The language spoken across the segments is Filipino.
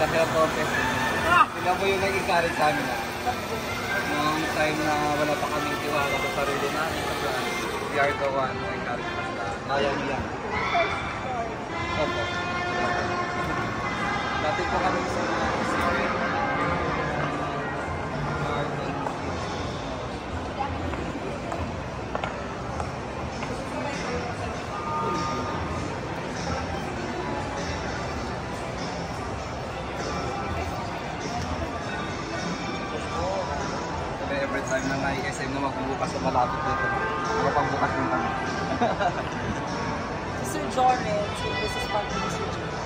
sa health office. Sila po yung nag-encourage sa amin. Noong time na wala pa kami tiwala sa sarili namin, we are the one who encourage us na kaya niya. Opo. Dati po kami sa story. Every time na may-SM na magbubukas na malapit dito, makapagbukas din kami. Sir Jordan, this is part of Sir Jordan.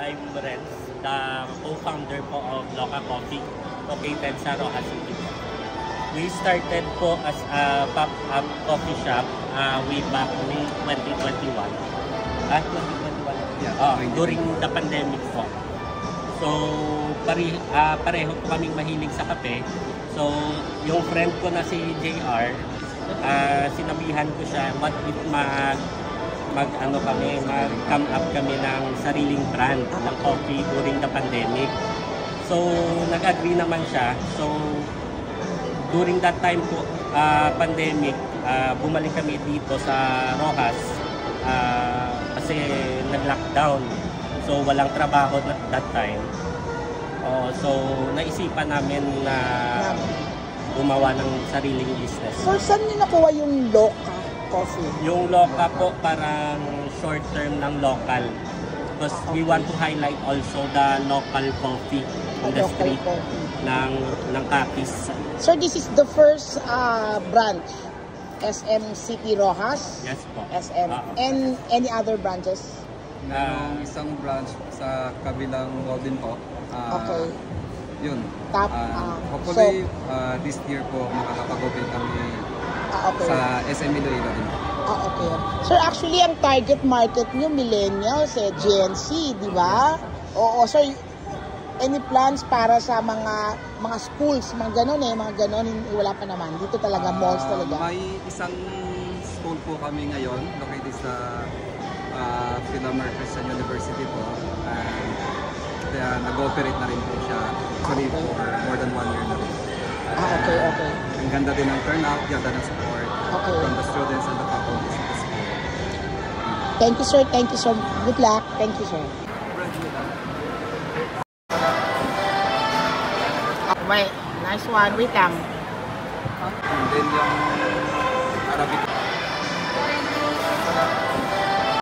I'm Renz, the co-founder po of Loca Coffee, located sa Rojas City. We started po as a pop-up coffee shop way back May 2021. 2021? Yeah, during the pandemic po. So, pareho po kaming mahilig sa kape. So, yung friend ko na si JR, sinabihan ko siya, what if mag-come up kami ng sariling brand ng coffee during the pandemic. So, nag-agree naman siya. So, during that time po, pandemic, bumalik kami dito sa Rojas kasi nag-lockdown. So, walang trabaho that time. So, naisipan namin na gumawa ng sariling business. So, saan niyo nakuha yung Loca Coffee? Yung Loca po parang short term ng local. Because we want to highlight also the local coffee on the street ng Capiz. So, this is the first branch, SM City Rojas? Yes po. SM. And any other branches? Merong isang branch sa kabilang wall din po. Okay. Yun. So, Hopefully, this year po makakapag-open kami sa SM Iloilo din. Okay. Sir, actually, ang target market nyo, millennials, Gen Z, di ba? Oo. So, any plans para sa mga schools, mga ganon mga ganon, wala pa naman. Dito talaga, malls talaga. May isang school po kami ngayon, located sa Philomar Christian University po. Kaya nag-ooperate na rin po siya actually for more than 1 year na rin. Okay. Ang ganda din ng turnout, ganda ng support from the students and the faculty. Thank you, sir. Thank you, sir. Good luck. Thank you, sir. Wait, nice one. Wait lang. And then yung